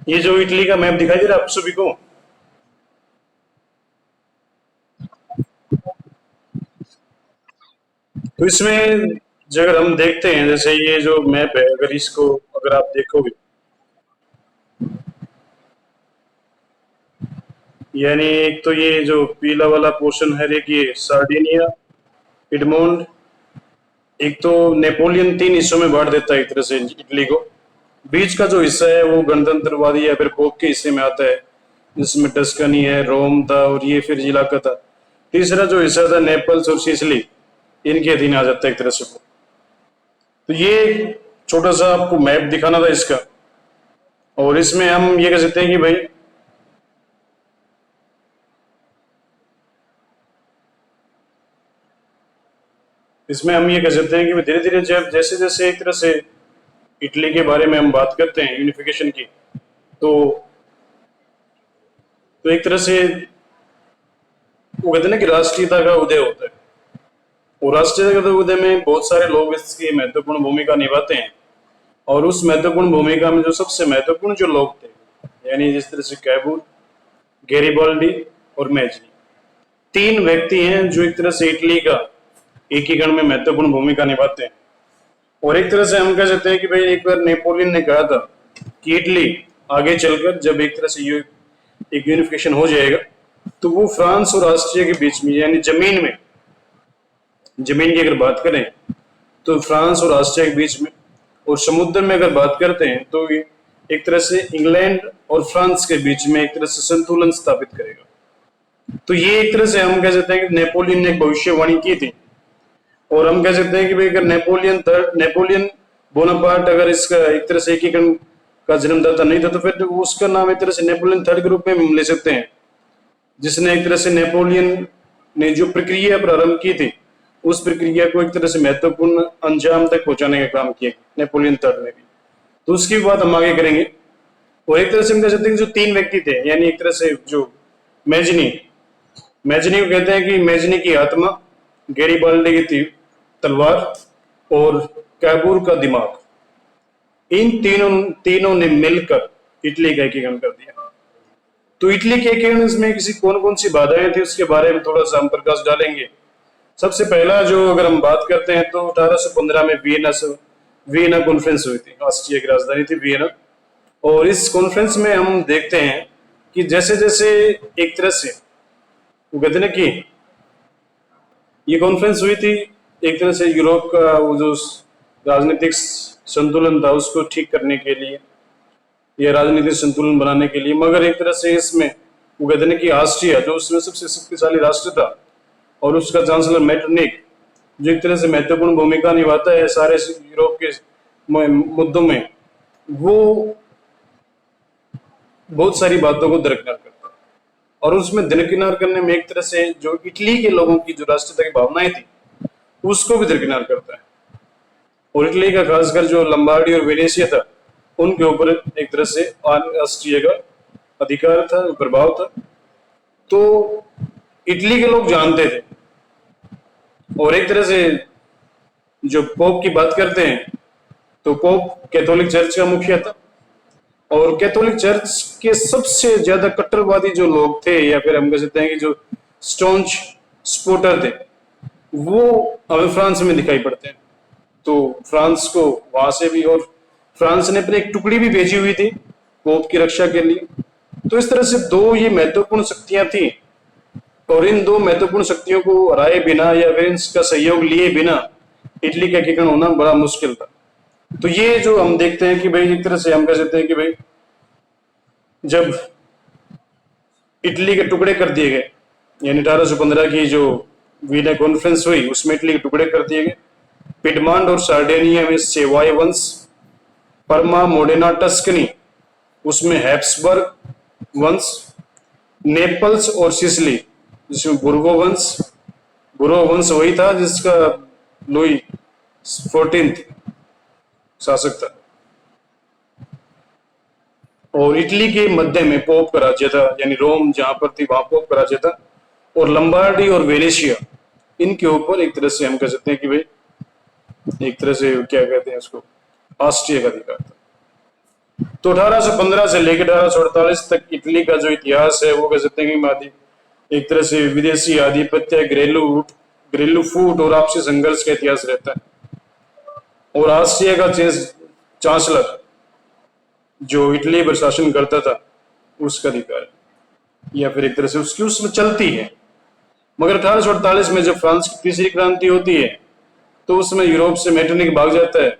ये जो इटली का मैप दिखाई दे रहा है आप सभी को, तो इसमें जो अगर हम देखते हैं, जैसे ये जो मैप है, अगर इसको अगर आप देखोगे, यानी एक तो ये जो पीला वाला पोर्शन है, एक ये सार्डिनिया, पिडमोंट, एक तो नेपोलियन 3 हिस्सों में बांट देता है एक तरह से इटली को। बीच का जो हिस्सा है वो गणतंत्रवादी या फिर पोप के हिस्से में आता है, जिसमें टस्कनी है, रोम था और ये फिर इलाका था। तीसरा जो हिस्सा था नेपल्स और सिसिली, इनके अधीन आ जाता है एक तरह से। तो ये छोटा सा आपको मैप दिखाना था इसका, और इसमें हम ये कह सकते हैं कि भाई इसमें हम ये कह सकते हैं कि धीरे धीरे जब जैसे जैसे एक तरह से इटली के बारे में हम बात करते हैं यूनिफिकेशन की, तो एक तरह से वो कहते हैं ना कि राष्ट्रीयता का उदय होता है, और राष्ट्रीयता के उदय में बहुत सारे लोग इसकी महत्वपूर्ण भूमिका निभाते हैं। और उस महत्वपूर्ण भूमिका में जो सबसे महत्वपूर्ण जो लोग थे, यानी जिस तरह से कैबूर, गैरिबाल्डी और मैजनी, 3 व्यक्ति हैं जो एक तरह से इटली का एकीकरण में महत्वपूर्ण भूमिका निभाते हैं। और एक तरह से हम कह सकते हैं कि भाई एक बार नेपोलियन ने कहा था कि इटली आगे चलकर जब एक तरह से एक यूनिफिकेशन हो जाएगा, तो वो फ्रांस और ऑस्ट्रिया के बीच में, यानी जमीन की अगर बात करें तो फ्रांस और ऑस्ट्रिया के बीच में, और समुद्र में अगर बात करते हैं तो ये एक तरह से इंग्लैंड और फ्रांस के बीच में एक तरह से संतुलन स्थापित करेगा। तो ये एक तरह से हम कह सकते हैं कि नेपोलियन ने एक भविष्यवाणी की थी। और हम कह सकते हैं कि भाई अगर नेपोलियन बोनापार्ट अगर इसका एक तरह से एकीकरण का जन्मदाता नहीं था, तो फिर उसका नाम एक तरह से नेपोलियन थर्ड के रूप में हम ले सकते हैं, जिसने एक तरह से नेपोलियन ने जो प्रक्रिया प्रारंभ की थी, उस प्रक्रिया को एक तरह से महत्वपूर्ण अंजाम तक पहुंचाने का काम किया नेपोलियन थर्ड ने भी। तो उसकी बात हम आगे करेंगे। और एक तरह से हम कह सकते हैं कि जो 3 व्यक्ति थे, यानी एक तरह से जो मैजनी मैजनी को कहते हैं कि मैजनी की आत्मा, गैरिबाल्डी की तलवार और कैबूर का दिमाग, इन तीनों तीनों ने मिलकर इटली का एकीकरण कर दिया। तो इटली के एकीकरण में किसी कौन कौन सी बाधाएं थी उसके बारे में थोड़ा सा हम प्रकाश डालेंगे। सबसे पहला जो अगर हम बात करते हैं तो 1815 में वियना कॉन्फ्रेंस हुई थी, ऑस्ट्रिया की राजधानी थी वियना। और इस कॉन्फ्रेंस में हम देखते हैं कि जैसे जैसे एक तरह से वो कहते हैं ना कि ये कॉन्फ्रेंस हुई थी एक तरह से यूरोप का वो जो राजनीतिक संतुलन था उसको ठीक करने के लिए या राजनीतिक संतुलन बनाने के लिए, मगर एक तरह से इसमें वो कहते हैं कि ऑस्ट्रिया जो उसमें सबसे शक्तिशाली राष्ट्र था और उसका चांसलर मेटरनिक जो एक तरह से महत्वपूर्ण भूमिका निभाता है सारे यूरोप के मुद्दों में, वो बहुत सारी बातों को दरकिनार करता है। और उसमें दरकिनार करने में एक तरह से जो इटली के लोगों की जो राष्ट्रीयता की भावनाएं थी उसको भी दरकिनार करता है। और इटली का खासकर जो लंबार्डी और वेनेशिया था उनके ऊपर एक तरह से ऑस्ट्रिया का अधिकार था, प्रभाव था। तो इटली के लोग जानते थे। और एक तरह से जो पोप की बात करते हैं तो पोप कैथोलिक चर्च का मुखिया था, और कैथोलिक चर्च के सबसे ज्यादा कट्टरवादी जो लोग थे या फिर हम कह सकते हैं कि जो स्टोन्च सपोर्टर थे, वो हमें फ्रांस में दिखाई पड़ते हैं। तो फ्रांस को वहां से भी, और फ्रांस ने अपनी एक टुकड़ी भी भेजी हुई थी पोप की रक्षा के लिए। तो इस तरह से 2 ये महत्वपूर्ण शक्तियां थी, और इन 2 महत्वपूर्ण शक्तियों को हराए बिना या फिर इनका सहयोग लिए बिना इटली का एकीकरण होना बड़ा मुश्किल था। तो ये जो हम देखते हैं कि भाई एक तरह से हम कह सकते हैं कि भाई जब इटली के टुकड़े कर दिए गए, यानी 1815 की जो वीना कॉन्फ्रेंस हुई उसमें इटली के टुकड़े कर दिए गए। पिडमांड और सार्डिनिया में सेवाय वंश, परमा मोडेना टस्कनी उसमें हैप्सबर्ग वंश, नेपल्स और सिसिली जिसमें बुर्गो वंश वही था जिसका लुई 14 शासक था। और इटली के मध्य में पोप का राज्य था, यानी रोम जहां पर थी वहां पोप का राज्य था। और लंबार्डी और वेनेशिया इनके ऊपर एक तरह से हम कह सकते हैं कि भाई एक तरह से क्या कहते हैं उसको, ऑस्ट्रिया का अधिकार था। तो 1815 से लेकर 1848 तक इटली का जो इतिहास है वो कह सकते हैं कि एक तरह से विदेशी आधिपत्य, घरेलू फूट और आपसी संघर्ष का इतिहास रहता है। और ऑस्ट्रिया का चांसलर जो इटली पर शासन करता था उसका अधिकार या फिर एक तरह से उसकी उसमें चलती है। मगर 1848 में जब फ्रांस की तीसरी क्रांति होती है तो उसमें यूरोप से मेटरनिख भाग जाता है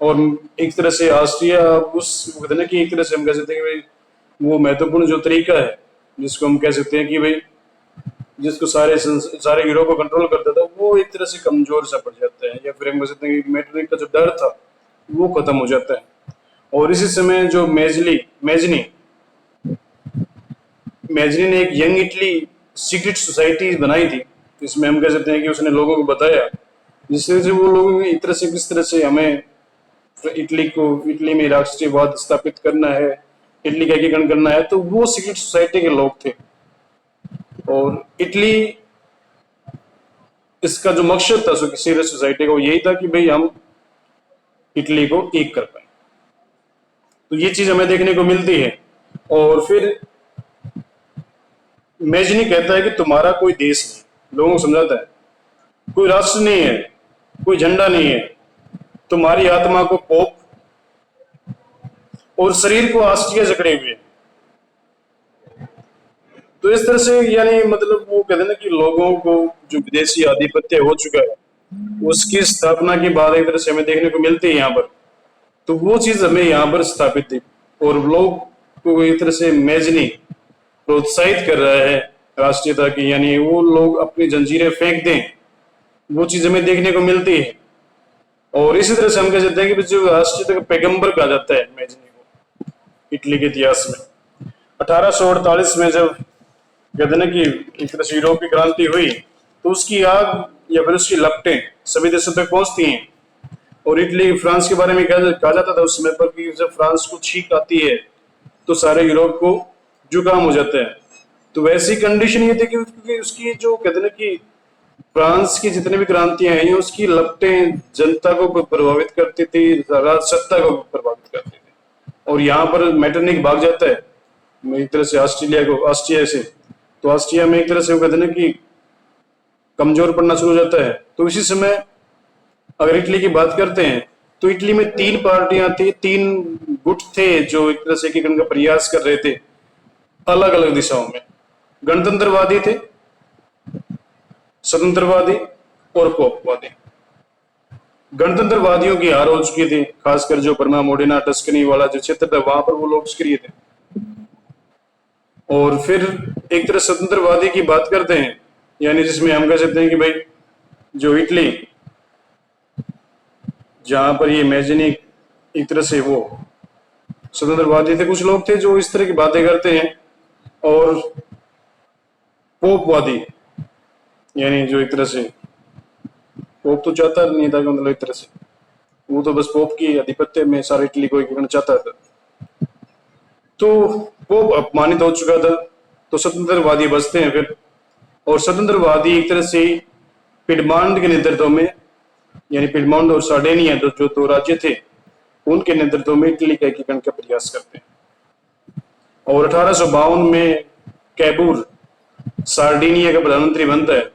और एक तरह से ऑस्ट्रिया उस कहते हैं कि एक तरह से हम कह सकते हैं कि भाई वो महत्वपूर्ण जो तरीका है जिसको हम कह सकते हैं कि भाई जिसको सारे यूरोप को कंट्रोल करता था वो एक तरह से कमजोर सा पड़ जाता है, या फिर हम कह सकते हैं कि मेटरनिख का जो डर था वो खत्म हो जाता है। और इसी समय जो मेजनी ने एक यंग इटली सीक्रेट सोसाइटी बनाई थी, इसमें हम कह सकते हैं कि उसने लोगों को बताया जिससे से वो लोग एक तरह से किस तरह से हमें इटली में राष्ट्रीयवाद स्थापित करना है, इटली का एकीकरण करना है, तो वो सीक्रेट सोसाइटी के लोग थे। और इटली इसका जो मकसद था सीक्रेट सोसाइटी का वो यही था कि भाई हम इटली को एक कर पाए। तो ये चीज हमें देखने को मिलती है। और फिर मेजनी कहता है कि तुम्हारा कोई देश नहीं, लोगों को समझाता है, कोई राष्ट्र नहीं है, कोई झंडा नहीं है, तुम्हारी आत्मा को पोप और शरीर को ऑस्ट्रिया जकड़े हुए। तो इस तरह से यानी मतलब वो कहते हैं ना कि लोगों को जो विदेशी आधिपत्य हो चुका है उसकी स्थापना की बात एक तरह से हमें देखने को मिलती है यहाँ पर। तो वो चीज हमें यहाँ पर स्थापित थी और लोग को एक तरह से मेजनी प्रोत्साहित कर रहा है राष्ट्रीयता की, यानी वो लोग अपनी जंजीरें फेंक दें, वो चीज हमें देखने को मिलती है। और इसी तरह से हम कह सकते हैं कि जो राष्ट्रीयता का पैगंबर कहा जाता है मेजनी को इटली के इतिहास में। 1848 में जब कहते हैं ना कि एक तरह से यूरोप की क्रांति हुई तो उसकी आग या फिर उसकी लपटें सभी देशों तक पहुंचती हैं। और इटली फ्रांस के बारे में कहा जाता था उस समय पर कि जब फ्रांस को छींक आती है तो सारे यूरोप को जुकाम हो जाता है। तो वैसी कंडीशन ये थी कि उसकी जो कहते हैं ना कि फ्रांस की जितनी भी क्रांतियां हैं उसकी लपटें जनता को प्रभावित करती थी, सत्ता को प्रभावित करती थी। और यहाँ पर मेटरनिख भाग जाता है एक तरह से ऑस्ट्रिया से, तो ऑस्ट्रिया में एक तरह से वो कहते हैं ना कि कमजोर पड़ना शुरू हो जाता है। तो इसी समय अगर इटली की बात करते हैं तो इटली में 3 पार्टियां थी, 3 गुट थे जो एक तरह से एकीकरण का प्रयास कर रहे थे अलग अलग दिशाओं में। गणतंत्रवादी थे, स्वतंत्रवादी और पोपवादी। गणतंत्रवादियों की हार हो चुकी थी, खासकर जो बर्मा, मोडेना, टस्कनी वाला जो क्षेत्र था वहां पर वो लोग सक्रिय थे। और फिर एक तरह स्वतंत्रवादी की बात करते हैं, यानी जिसमें हम कह सकते हैं कि भाई जो इटली जहां पर ये मेजनी एक तरह से वो स्वतंत्रवादी थे, कुछ लोग थे जो इस तरह की बातें करते हैं। और पोपवादी यानी जो एक तरह से पोप तो चाहता नहीं था, मतलब एक तरह से वो तो बस पोप की आधिपत्य में सारे इटली को एकीकरण चाहता था। तो पोप अपमानित हो चुका था तो स्वतंत्रवादी बचते हैं फिर। और स्वतंत्रवादी एक तरह से पिडमांड के नेतृत्व में, यानी पिडमांड और सार्डिनिया जो 2 राज्य थे उनके नेतृत्व में इटली का एकीकरण का प्रयास करते हैं। और 1852 में कैबूर सार्डिनिया का प्रधानमंत्री बनता है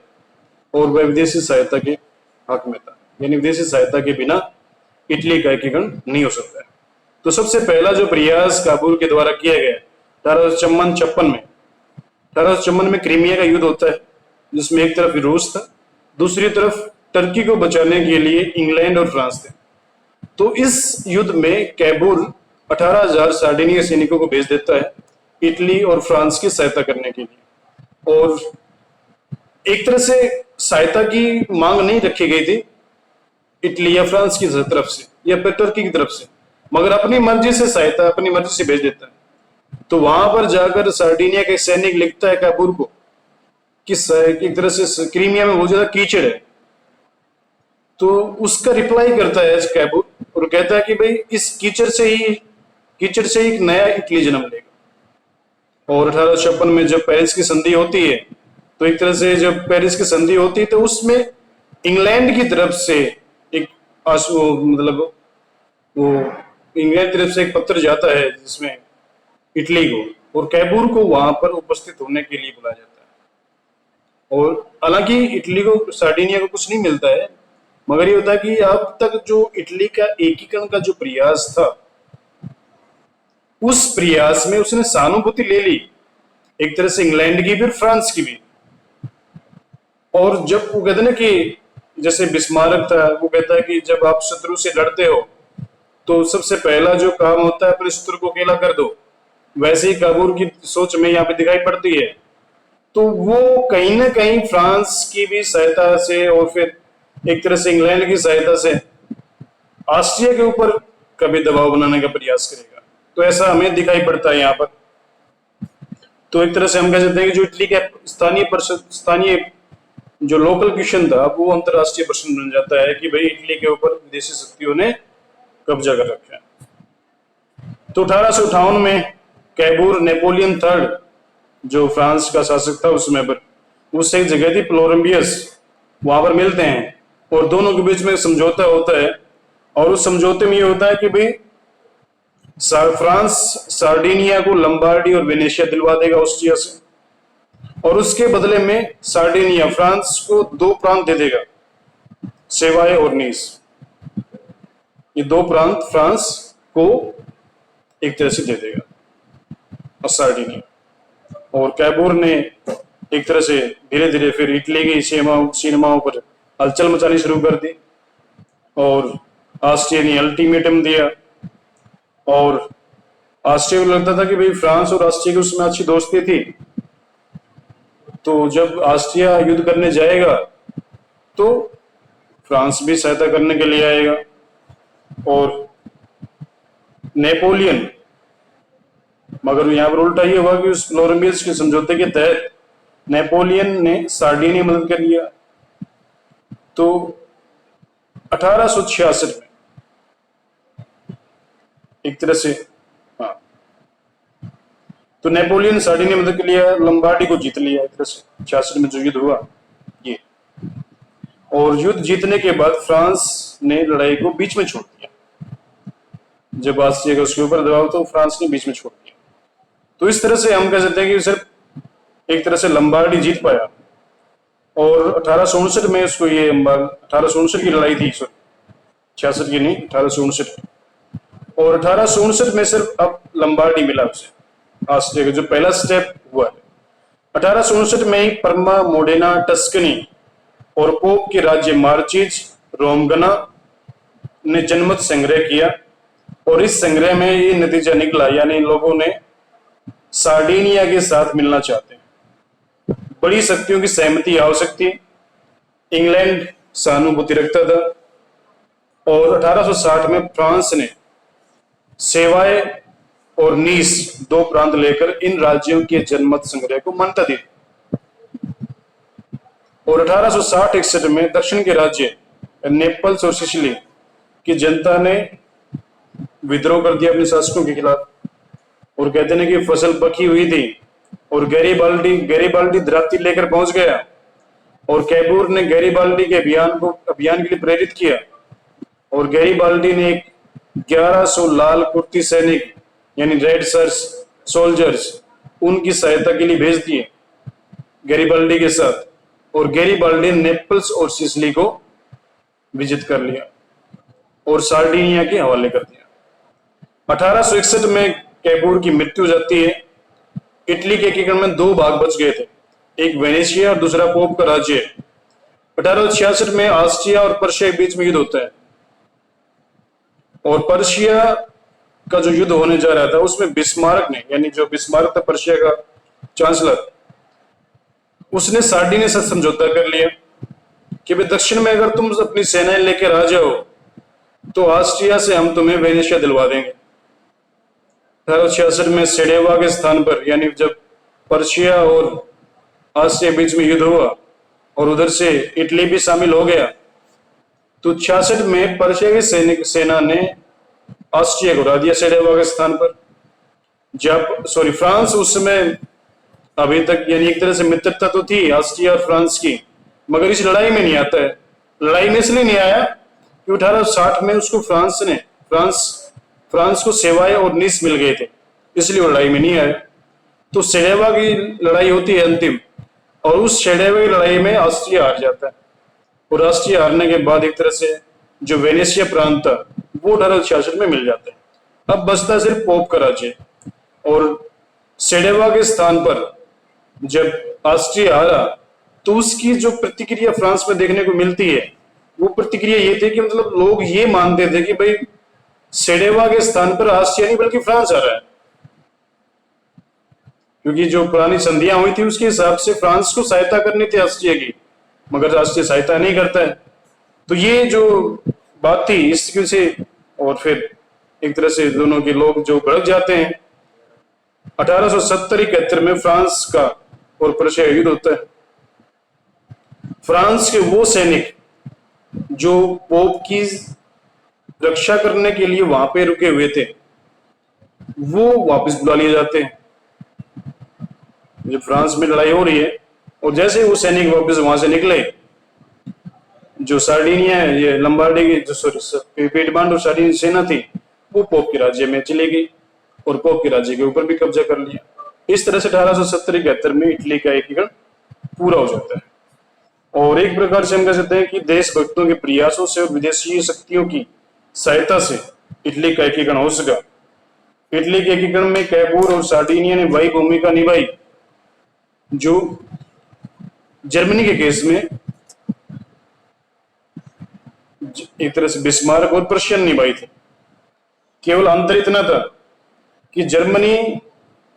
और वह विदेशी सहायता के हक में था, यानी विदेशी सहायता के बिना इटली का एकीकरण नहीं हो सकता है। तो सबसे पहला जो प्रयास काबुल के द्वारा किया गया 1856 में क्रीमिया का युद्ध होता है जिसमें एक तरफ रूस था, दूसरी तरफ टर्की को बचाने के लिए इंग्लैंड और फ्रांस थे। तो इस युद्ध में कैबूल 18,000 सार्डिनिया सैनिकों को भेज देता है इटली और फ्रांस की सहायता करने के लिए। और एक तरह से सहायता की मांग नहीं रखी गई थी इटली या फ्रांस की तरफ से या फिर टर्की की तरफ से, मगर अपनी मर्जी से सहायता अपनी मर्जी से भेज देता है। तो वहां पर जाकर सार्डिनिया के सैनिक लिखता है काबूल को कि एक तरह से क्रीमिया में बहुत ज्यादा कीचड़ है। तो उसका रिप्लाई करता है कैबूल और कहता है कि भाई इस कीचड़ से ही एक नया इटली जन्म लेगा। और 1856 में जब पेरिस की संधि होती है तो एक तरह से जब पेरिस की संधि होती है तो उसमें इंग्लैंड की तरफ से एक मतलब वो इंग्लैंड की तरफ से एक पत्र जाता है जिसमें इटली को और कैबूर को वहां पर उपस्थित होने के लिए बुलाया जाता है। और हालांकि इटली को सार्डिनिया को कुछ नहीं मिलता है, मगर ये होता है कि अब तक जो इटली का एकीकरण का जो प्रयास था, उस प्रयास में उसने सहानुभूति ले ली, एक तरह से इंग्लैंड की भी और फ्रांस की भी। और जब वो कहते ना कि जैसे बिस्मार्क था, वो कहता है कि जब आप शत्रु से लड़ते हो तो सबसे पहला जो काम होता है अपने शत्रु को अकेला कर दो, वैसे ही काबूर की सोच में यहाँ पे दिखाई पड़ती है। तो वो कहीं ना कहीं फ्रांस की भी सहायता से और फिर एक तरह से इंग्लैंड की सहायता से ऑस्ट्रिया के ऊपर कभी दबाव बनाने का प्रयास करेगा। तो ऐसा हमें दिखाई पड़ता है यहाँ पर। तो एक तरह से हम कह सकते हैं कि जो इटली के स्थानीय जो लोकल क्वेश्चन था वो अंतरराष्ट्रीय प्रश्न बन जाता है कि भाई इटली के ऊपर विदेशी शक्तियों ने कब्जा कर रखा है। तो 1858 में कैबूर नेपोलियन थर्ड जो फ्रांस का शासक था उस समय पर, उससे एक जगह थी प्लोरम्बियस, वहां पर मिलते हैं और दोनों के बीच में समझौता होता है। और उस समझौते में ये होता है कि भाई फ्रांस सार्डिनिया को लंबार्डी और वेनेशिया दिलवा देगा ऑस्ट्रिया से, और उसके बदले में सार्डिनिया फ्रांस को 2 प्रांत दे देगा, सेवाए और नीस। ये 2 प्रांत फ्रांस को एक तरह से दे देगा और सार्डिनिया। और कैबूर ने एक तरह से धीरे धीरे फिर इटली की सीमाओं पर हलचल मचानी शुरू कर दी और ऑस्ट्रिया ने अल्टीमेटम दिया। और ऑस्ट्रिया को लगता था कि भाई फ्रांस और ऑस्ट्रिया की उसमें अच्छी दोस्ती थी, तो जब ऑस्ट्रिया युद्ध करने जाएगा तो फ्रांस भी सहायता करने के लिए आएगा। और नेपोलियन, मगर यहां पर उल्टा ये हुआ कि उस फ्लोरम्बियस के समझौते के तहत नेपोलियन ने सार्डिनिया मदद कर लिया। तो 1866 में एक तरह से तो नेपोलियन सार्डिनिया मदद के लिए लंबार्डी को जीत लिया एक तरह से 66 में जो युद्ध हुआ ये। और युद्ध जीतने के बाद फ्रांस ने लड़ाई को बीच में छोड़ दिया। जब ऑस्ट्रिया का उसके ऊपर दबाव तो फ्रांस ने बीच में छोड़ दिया। तो इस तरह से हम कह सकते हैं कि सिर्फ एक तरह से लंबार्डी जीत पाया। और 1859 में उसको ये 1859 की लड़ाई थी, 66 की नहीं, 1859। और 1859 में सिर्फ अब लंबार्डी मिला उसे ऑस्ट्रिया का, जो पहला स्टेप हुआ है। 1859 में ही परमा, मोडेना, टस्कनी और पोप के राज्य मार्चिज, रोमगना ने जनमत संग्रह किया। और इस संग्रह में ये नतीजा निकला, यानी लोगों ने सार्डिनिया के साथ मिलना चाहते हैं। बड़ी शक्तियों की सहमति आवश्यक थी, इंग्लैंड सहानुभूति रखता था। और 1860 में फ्रांस ने सेवाए और नीस 2 प्रांत लेकर इन राज्यों के जनमत संग्रह को मान्यता दी। और 1860-61 में दक्षिण के राज्य नेपल्स और सिसिली की जनता ने विद्रोह कर दिया अपने शासकों के खिलाफ। और कहते हैं कि फसल पकी हुई थी और गैरीबाल्डी दराती लेकर पहुंच गया। और कैबूर ने गैरीबाल्डी के अभियान के लिए प्रेरित किया। और गैरीबाल्डी ने 1100 लाल कुर्ती सैनिक यानी रेड सोल्जर्स उनकी सहायता के लिए भेज दिए गैरीबाल्डी के साथ। और गैरीबाल्डी ने नेपल्स और सिसिली को विजित कर लिया और सार्डिनिया के हवाले कर दिया। 1861 में कैबूर की मृत्यु हो जाती है। इटली के एकीकरण में 2 भाग बच गए थे, एक वेनेशिया और दूसरा पोप का राज्य। 1866 में ऑस्ट्रिया और पर्शिया के बीच में युद्ध होता है। और पर्शिया का जो युद्ध होने जा रहा था उसमें बिस्मार्क ने, यानी जो बिस्मार्क था पर्शिया का चांसलर, उसने सार्डिनिया से समझौता कर लिया कि भाई दक्षिण में अगर तुम अपनी सेनाएं लेकर आ जाओ तो ऑस्ट्रिया से हम तुम्हें वेनेशिया दिलवा देंगे। 1866 में सेडेवा के स्थान पर, यानी जब पर्शिया और ऑस्ट्रिया बीच में युद्ध हुआ और उधर से इटली भी शामिल हो गया, तो 66 में पर्शिया की सेना ने ऑस्ट्रिया को हरा दिया सेडेवा के स्थान पर। फ्रांस उस समय अभी तक, यानी एक तरह से मित्रता तो थी ऑस्ट्रिया और फ्रांस की, मगर इस लड़ाई में नहीं आता है। लड़ाई में इसलिए नहीं आया कि 1860 में उसको फ्रांस फ्रांस को सेवाएं और निस मिल गए थे, इसलिए वो लड़ाई में नहीं आए। तो सेडेवा की लड़ाई होती है अंतिम, और उस सेडेवा की लड़ाई में ऑस्ट्रिया हार जाता है, और ऑस्ट्रिया हारने के बाद एक तरह से जो वेनेशिया प्रांत था वो डरल शासन में मिल जाता है। अब बचता सिर्फ पोप का राज्य, और सेडेवा के स्थान पर जब ऑस्ट्रिया हारा तो उसकी जो प्रतिक्रिया फ्रांस में देखने को मिलती है वो प्रतिक्रिया ये थी कि मतलब लोग ये मानते थे कि भाई सेडेवा के स्थान पर ऑस्ट्रिया नहीं बल्कि फ्रांस आ रहा है, क्योंकि जो पुरानी संधियां हुई थी उसके हिसाब से फ्रांस को सहायता करनी थी ऑस्ट्रिया की, मगर ऑस्ट्रिया सहायता नहीं करता है। तो ये जो बात थी इसकी से, और फिर एक तरह से दोनों के लोग जो भड़क जाते हैं। 1870-71 में फ्रांस का और प्रशिया युद्ध होता है। फ्रांस के वो सैनिक जो पोप की रक्षा करने के लिए वहां पे रुके हुए थे वो वापस बुला लिए जाते हैं। जब फ्रांस में लड़ाई हो रही है और जैसे वो सैनिक वापस वहां से निकले, जो सार्डिनिया है, ये लंबार्डी की जो सॉरी पिडमॉन्ट और सार्डिनियन सेना थी वो पोप के राज्य में चली गई और पोप के राज्य के ऊपर भी कब्जा कर लिया। इस तरह से 1870-71 में इटली का एकीकरण पूरा हो जाता है। और एक प्रकार से हम कह सकते हैं कि देशभक्तों के प्रयासों से और विदेशी शक्तियों की सहायता से इटली का एकीकरण हो सका। इटली के एकीकरण में कैपूर और सार्डिनिया ने बड़ी भूमिका निभाई, जो जर्मनी के केस में एक तरह से बिस्मार्क और प्रशियन निभाई थी। केवल अंतर इतना था कि जर्मनी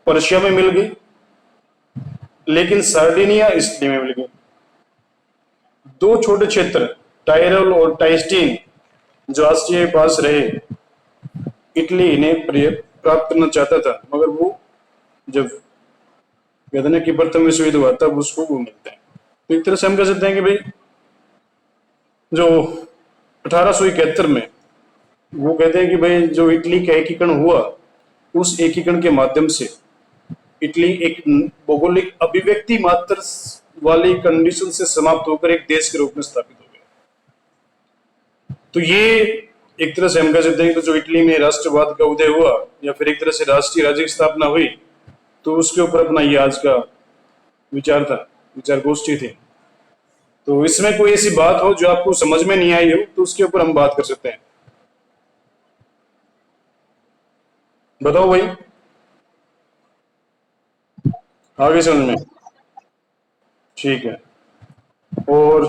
पर्शिया में मिल गई लेकिन सार्डिनिया इटली में मिल गई। दो छोटे क्षेत्र टायरल और टाइस्टीन जो ऑस्ट्रिया के पास रहे, इटली इन्हें प्राप्त करना चाहता था, मगर वो जब कहते हैं कि प्रथम विश्व युद्ध हुआ तब उसको वो मिलते हैं। तो एक तरह से हम कह सकते हैं कि भाई जो 1871 में वो कहते हैं कि भाई जो इटली का एकीकरण हुआ उस एकीकरण के माध्यम से इटली एक भौगोलिक अभिव्यक्ति मात्र वाली कंडीशन से समाप्त होकर एक देश के रूप में स्थापित हो गया। तो ये एक तरह से हम कह सकते हैं कि जो इटली में राष्ट्रवाद का उदय हुआ या फिर एक तरह से राष्ट्रीय राज्य की स्थापना हुई, तो उसके ऊपर अपना ये आज का विचार था, विचार गोष्ठी थी। तो इसमें कोई ऐसी बात हो जो आपको समझ में नहीं आई हो तो उसके ऊपर हम बात कर सकते हैं। बताओ भाई, आगे समझ में? ठीक है। और